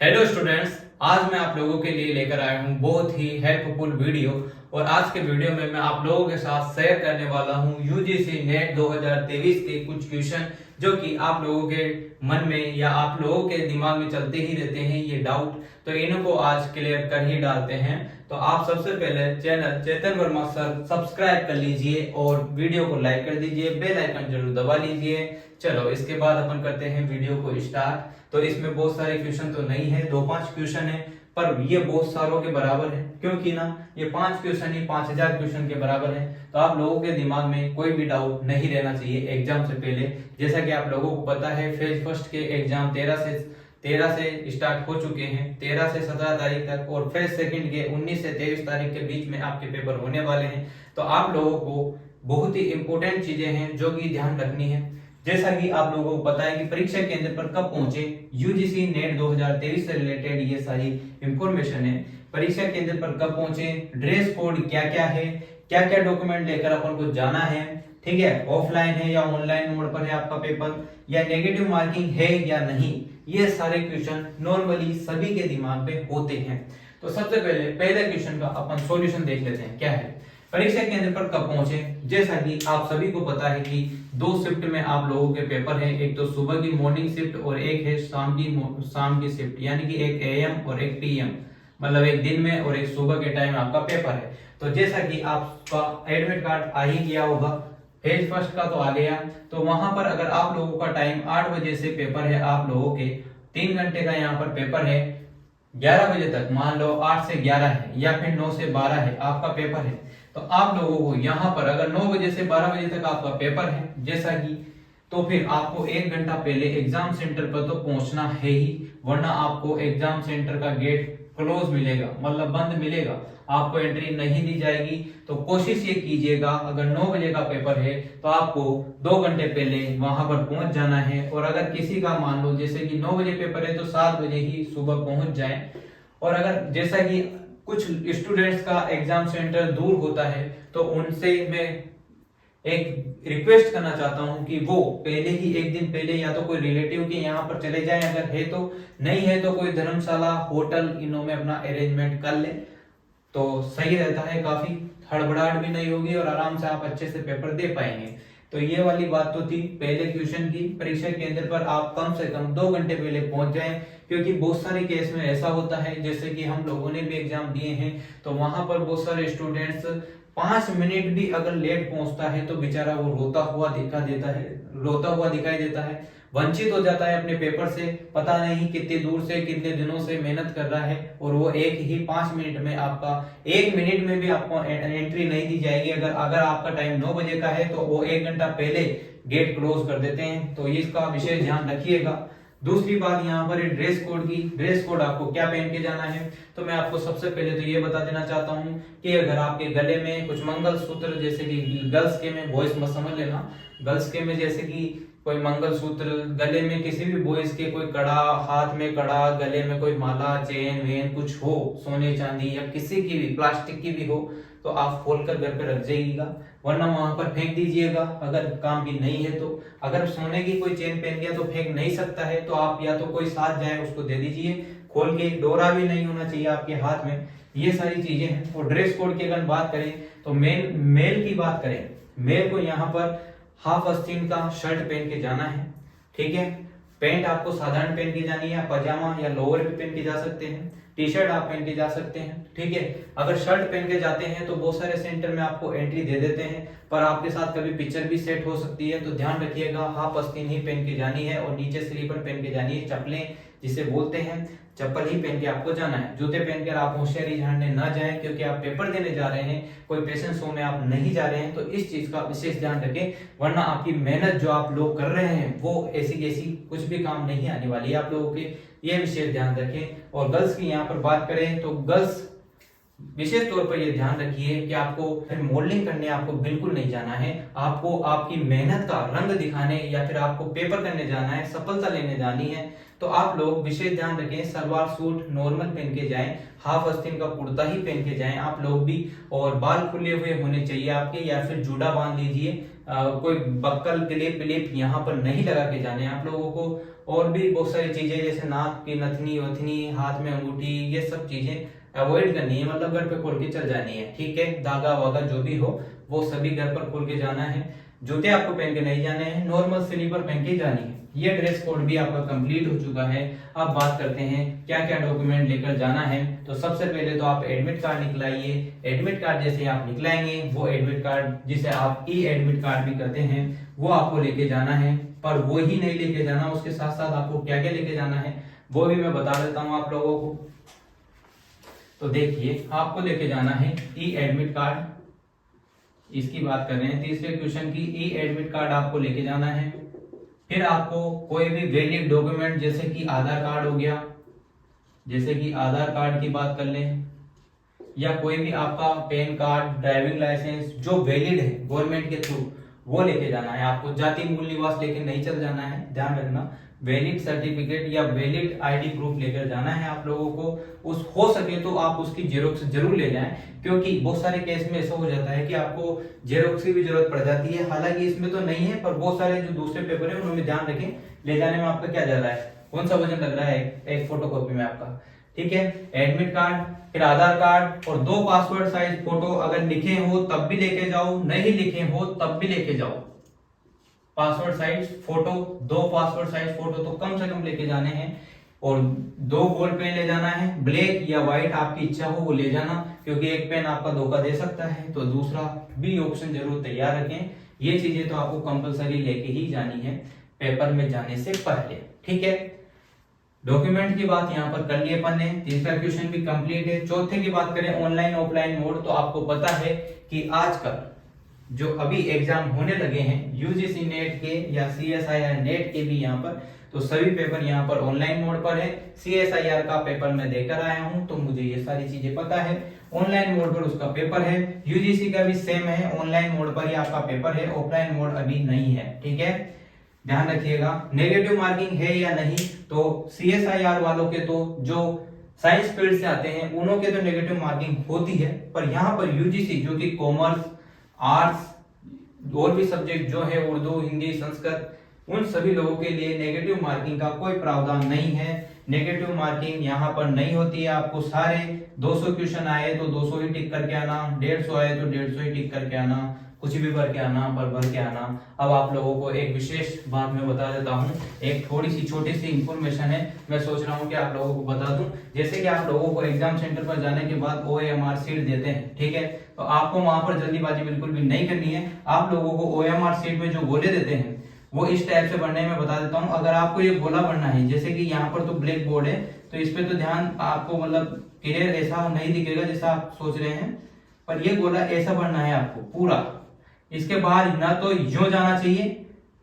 Hello students, आज मैं आप लोगों के लिए लेकर आया हूं बहुत ही हेल्पफुल वीडियो। और आज के वीडियो में मैं आप लोगों के साथ शेयर करने वाला हूं यूजीसी नेट 2023 के कुछ क्वेश्चन जो कि आप लोगों के मन में या आप लोगों के दिमाग में चलते ही रहते हैं ये डाउट, तो इनको आज क्लियर कर ही डालते हैं। तो आप सबसे पहले चैनल चेतन वर्मा सर सब्सक्राइब कर लीजिए और वीडियो को लाइक कर दीजिए, बेल आइकन जरूर दबा लीजिए। चलो इसके बाद अपन करते हैं वीडियो को स्टार्ट। तो इसमें बहुत सारे क्वेश्चन तो नहीं है, 2-5 क्वेश्चन है, पर ये बहुत सारों के बराबर है क्योंकि ना ये 5 क्वेश्चन ही 5000 क्वेश्चन के बराबर है। तो आप लोगों के दिमाग में कोई भी डाउट नहीं रहना चाहिए एग्जाम से पहले। जैसा कि आप लोगों को पता है फेज फर्स्ट के एग्जाम 13 से स्टार्ट हो चुके हैं, 13 से 17 तारीख तक, और फेज सेकंड के 19 से 23 तारीख के बीच में आपके पेपर होने वाले हैं। तो आप लोगों को बहुत ही इंपॉर्टेंट चीजें हैं जो कि ध्यान रखनी है। जैसा कि आप लोगों को पता है कि परीक्षा केंद्र पर कब पहुंचे, यूजीसी नेट 2023 से रिलेटेड ये सारी इंफॉर्मेशन है। परीक्षा केंद्र पर कब पहुंचे, ड्रेस कोड क्या क्या है, क्या क्या डॉक्यूमेंट लेकर अपन को जाना है, ठीक है, ऑफलाइन है या ऑनलाइन मोड पर है आपका पेपर, या नेगेटिव मार्किंग है या नहीं, ये सारे क्वेश्चन नॉर्मली सभी के दिमाग में होते हैं। तो सबसे पहले क्वेश्चन का अपन सॉल्यूशन देख लेते हैं क्या है। परीक्षा केंद्र पर कब पहुंचे, जैसा कि आप सभी को पता है कि 2 शिफ्ट में आप लोगों के पेपर है, एक तो सुबह की मॉर्निंग शिफ्ट और एक है शाम की शिफ्ट, यानी कि एक एएम और एक पीएम, मतलब एक दिन में और एक सुबह के टाइम आपका पेपर है। तो जैसा कि आपका एडमिट कार्ड आ ही गया होगा, फेज फर्स्ट का तो आ गया, तो वहां पर अगर आप लोगों का टाइम 8 बजे से पेपर है, आप लोगों के 3 घंटे का यहाँ पर पेपर है, 11 बजे तक, मान लो 8 से 11 है या फिर 9 से 12 है आपका पेपर है। तो आप लोगों को यहाँ पर अगर 9 बजे से 12 बजे तक आपका पेपर है जैसा कि, तो फिर आपको 1 घंटा पहले एग्जाम सेंटर पर तो पहुंचना है ही, वरना आपको एग्जाम सेंटर का गेट क्लोज मिलेगा, मतलब बंद मिलेगा, आपको एंट्री नहीं दी जाएगी। तो कोशिश ये कीजिएगा अगर 9 बजे का पेपर है तो आपको 2 घंटे पहले वहां पर पहुंच जाना है। और अगर किसी का मान लो जैसे कि 9 बजे पेपर है तो 7 बजे ही सुबह पहुंच जाए। और अगर जैसा कि कुछ स्टूडेंट्स का एग्जाम सेंटर दूर होता है तो उनसे मैं एक रिक्वेस्ट करना चाहता हूं कि वो पहले ही एक दिन पहले या तो कोई रिलेटिव के यहाँ पर चले जाएं, अगर है तो, नहीं है तो कोई धर्मशाला होटल इनों में अपना अरेंजमेंट कर ले तो सही रहता है, काफी हड़बड़ाहट भी नहीं होगी और आराम से आप अच्छे से पेपर दे पाएंगे। तो ये वाली बात तो थी पहले क्वेश्चन की। परीक्षा केंद्र पर आप कम से कम 2 घंटे पहले पहुंच जाएं, क्योंकि बहुत सारे केस में ऐसा होता है, जैसे कि हम लोगों ने भी एग्जाम दिए हैं, तो वहां पर बहुत सारे स्टूडेंट्स 5 मिनट भी अगर लेट पहुंचता है तो बेचारा वो रोता हुआ दिखाई देता है, वंचित हो जाता है अपने पेपर से। पता नहीं कितने दूर से कितने दिनों से मेहनत कर रहा है और वो एक ही 5 मिनट में, आपका 1 मिनट में भी आपको एंट्री नहीं दी जाएगी। अगर आपका टाइम 9 बजे का है तो वो 1 घंटा पहले गेट क्लोज कर देते हैं, तो इसका विशेष ध्यान रखिएगा। दूसरी बात यहाँ पर ड्रेस कोड की, ड्रेस कोड आपको क्या पहन के जाना है, तो मैं आपको सबसे पहले तो ये बता देना चाहता हूँ कि अगर आपके गले में कुछ मंगलसूत्र, जैसे कि गर्ल्स के में, बॉयज मत समझ लेना, गर्ल्स के में जैसे कि कोई मंगलसूत्र, गले में किसी भी बॉयज के कोई कड़ा, हाथ में कड़ा, गले में कोई माला, चेन वेन कुछ हो, सोने चांदी या किसी की भी प्लास्टिक की भी हो, तो आप खोल कर घर पे रख जाइएगा, वरना वहां पर फेंक दीजिएगा अगर काम की नहीं है तो। अगर सोने की कोई चेन पहन गया तो फेंक नहीं सकता है, तो आप या तो कोई साथ जाए उसको दे दीजिए खोल के, डोरा भी नहीं होना चाहिए आपके हाथ में। ये सारी चीजें हैं। और ड्रेस कोड की अगर बात करें तो मेल की बात करें, मेल को यहाँ पर हाफ आस्तीन का शर्ट पहन के जाना है, ठीक है। पैंट आपको साधारण पहन के जानी है, पजामा या लोअर भी पहन के जा सकते हैं, टी शर्ट आप पहन के जा सकते हैं, ठीक है। अगर शर्ट पहन के जाते हैं तो बहुत सारे सेंटर में आपको एंट्री दे देते हैं, पर आपके साथ कभी पिक्चर भी सेट हो सकती है, तो ध्यान रखिएगा हाफ आस्तीन ही पहन के जानी है और नीचे स्लीपर पहन के जानी है, चप्पलें जिसे बोलते हैं, चप्पल ही पहन के आपको जाना है। जूते पहनकर आप होशियारी झाड़ने ना जाएं, क्योंकि आप पेपर देने जा रहे हैं, कोई पेशेंट शो में आप नहीं जा रहे हैं, तो इस चीज का विशेष ध्यान रखें, वरना आपकी मेहनत जो आप लोग कर रहे हैं वो ऐसी कुछ भी काम नहीं आने वाली है आप लोगों के, ये विशेष ध्यान रखें। और गर्ल्स की यहाँ पर बात करें तो गर्ल्स विशेष तौर पर यह ध्यान रखिए कि आपको फिर मॉडलिंग करने आपको बिल्कुल नहीं जाना है, आपको आपकी मेहनत का रंग दिखाने या फिर आपको पेपर करने जाना है, सफलता लेने जानी है। तो आप लोग विशेष ध्यान रखें, सलवार सूट नॉर्मल पहन के जाएं, हाफ आस्तीन का कुर्ता ही पहन के जाएं आप लोग भी, और बाल खुले हुए होने चाहिए आपके, या फिर जूड़ा बांध लीजिए कोई बक्कल क्लिप यहाँ पर नहीं लगा के जाने आप लोगों को। और भी बहुत सारी चीजें जैसे नाक की नथनी वथनी, हाथ में अंगूठी, ये सब चीजें अवॉइड करनी है, मतलब घर पे खोल के चल जानी है, ठीक है। धागा वागा जो भी हो वो सभी घर पर खोल के जाना है। जूते आपको पहन के नहीं जाने हैं, नॉर्मल स्लीपर पहन के जानी है। ये ड्रेस कोड भी आपका कंप्लीट हो चुका है। अब बात करते हैं क्या क्या डॉक्यूमेंट लेकर जाना है। तो सबसे पहले तो आप एडमिट कार्ड निकलाइए। एडमिट कार्ड जैसे आप निकलाएंगे, वो एडमिट कार्ड जिसे आप ई एडमिट कार्ड भी कहते हैं, वो आपको लेके जाना है। पर वो ही नहीं लेके जाना, उसके साथ साथ आपको क्या क्या लेके जाना है वो भी मैं बता देता हूँ आप लोगों को। तो देखिए, आपको लेके जाना है ई एडमिट कार्ड, इसकी बात कर रहे हैं तीसरे क्वेश्चन की। ई एडमिट कार्ड आपको लेके जाना है। फिर आपको कोई भी वैलिड डॉक्यूमेंट जैसे कि आधार कार्ड हो गया, जैसे कि आधार कार्ड की बात कर लें, या कोई भी आपका पैन कार्ड, ड्राइविंग लाइसेंस जो वैलिड है गवर्नमेंट के थ्रू, वो लेके जाना है आपको। जाति मूल निवास लेके नहीं चल जाना है, ध्यान रखना। वैलिड सर्टिफिकेट या वैलिड आईडी प्रूफ लेकर जाना है आप लोगों को। उस हो सके तो आप उसकी जेरोक्स जरूर ले जाएं, क्योंकि बहुत सारे केस में ऐसा हो जाता है कि आपको जेरोक्स की भी जरूरत पड़ जाती है। हालांकि इसमें तो नहीं है, पर बहुत सारे जो दूसरे पेपर है उनमें ध्यान रखें, ले जाने में आपका क्या जा रहा है, कौन सा वजन लग रहा है एक फोटोकॉपी में आपका, ठीक है। एडमिट कार्ड, फिर आधार कार्ड और 2 पासपोर्ट साइज फोटो, अगर लिखे हो तब भी लेके जाओ, नहीं लिखे हो तब भी लेके जाओ। Passport size photo, 2 passport size photo तो कम से कम लेके जाने हैं। और 2 बॉल पेन ले जाना है, ब्लैक या व्हाइट आपकी इच्छा हो वो ले जाना, क्योंकि एक पेन आपका धोखा दे सकता है, तो दूसरा भी ऑप्शन जरूर तैयार रखें। ये चीजें तो आपको कंपलसरी लेके ही जानी है पेपर में जाने से पहले, ठीक है। डॉक्यूमेंट की बात यहाँ पर कर लिए अपन ने, तीसरा क्वेश्चन भी कंप्लीट है। चौथे की बात करें ऑनलाइन ऑफलाइन मोड, तो आपको पता है कि आजकल जो अभी एग्जाम होने लगे हैं यूजीसी नेट के या सीएसआईआर नेट के भी यहाँ पर, तो सभी पेपर यहाँ पर ऑनलाइन मोड पर है। सीएसआईआर का पेपर मैं देकर आया हूँ, तो मुझे ये सारी चीजें पता है। ऑनलाइन मोड पर उसका पेपर है, यूजीसी का भी सेम है, ऑनलाइन मोड पर ही आपका पेपर है, ऑफलाइन मोड अभी नहीं है, ठीक है। ध्यान रखिएगा। नेगेटिव मार्किंग है या नहीं, तो सीएसआईआर वालों के तो जो साइंस फील्ड से आते हैं उनों के तो नेगेटिव मार्किंग होती है, पर यहाँ पर यूजीसी जो कि कॉमर्स, आर्ट्स और भी सब्जेक्ट जो है उर्दू, हिंदी, संस्कृत, उन सभी लोगों के लिए नेगेटिव मार्किंग का कोई प्रावधान नहीं है। नेगेटिव मार्किंग यहाँ पर नहीं होती है। आपको सारे 200 क्वेश्चन आए तो 200 ही टिक करके आना, 150 आए तो 150 ही टिक करके आना, कुछ भी भर के आना, पर भर के आना। अब आप लोगों को एक विशेष बात मैं बता देता हूँ, एक थोड़ी सी छोटी सी इंफॉर्मेशन है, मैं सोच रहा हूँ कि आप लोगों को बता दूं। जैसे कि आप लोगों को एग्जाम सेंटर पर जाने के बाद OMR शीट देते हैं, ठीक है, तो आपको वहां पर जल्दीबाजी बिल्कुल भी नहीं करनी है। आप लोगों को OMR शीट में जो गोले देते हैं वो इस टाइप से भरने में बता देता हूँ। अगर आपको ये गोला भरना है, जैसे कि यहाँ पर तो ब्लैक बोर्ड है, तो इस पे तो ध्यान आपको मतलब क्लियर ऐसा नहीं दिखेगा जैसा आप सोच रहे हैं, पर ये गोला ऐसा भरना है आपको पूरा। इसके बाहर ना तो यूं जाना चाहिए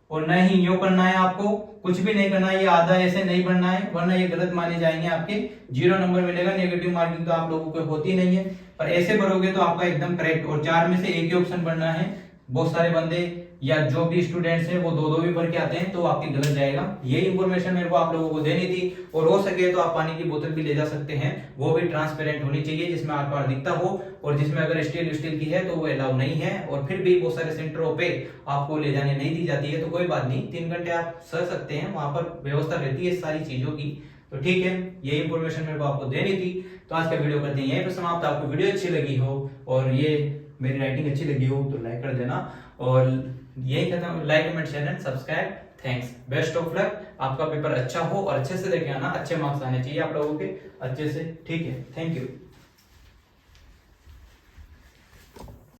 और न ही यूं करना है, आपको कुछ भी नहीं करना है। ये आधा ऐसे नहीं बनना है, वरना ये गलत माने जाएंगे, आपके 0 नंबर मिलेगा। नेगेटिव मार्किंग तो आप लोगों को होती नहीं है, पर ऐसे भरोगे तो आपका एकदम करेक्ट। और 4 में से एक ही ऑप्शन बनना है। बहुत सारे बंदे या जो भी स्टूडेंट्स हैं वो 2-2 भी भर के आते हैं, तो आपकी गलत जाएगा। ये इंफॉर्मेशन मेरे को आप लोगों को देनी थी। और हो सके तो आप पानी की बोतल भी ले जा सकते हैं, वो भी ट्रांसपेरेंट होनी चाहिए, जिसमें आपका दिखता हो। और जिसमें अगर स्टील की है तो वो अलाउ नहीं है। और फिर भी बहुत सारे सेंटरों पे आपको ले जाने नहीं दी जाती है, तो कोई बात नहीं, 3 घंटे आप सह सकते हैं, वहां पर व्यवस्था रहती है सारी चीजों की। तो ठीक है, ये इंफॉर्मेशन मेरे को आपको देनी थी। तो आज का वीडियो करते हैं यहीं पर समाप्त। आपको वीडियो अच्छी लगी हो और ये मेरी राइटिंग अच्छी लगी हो तो लाइक कर देना। और यही खत्म, like comment share subscribe. Thanks, best of luck. आपका पेपर अच्छा हो और अच्छे से लेके आना, अच्छे मार्क्स आने चाहिए आप लोगों के अच्छे से, ठीक है। Thank you.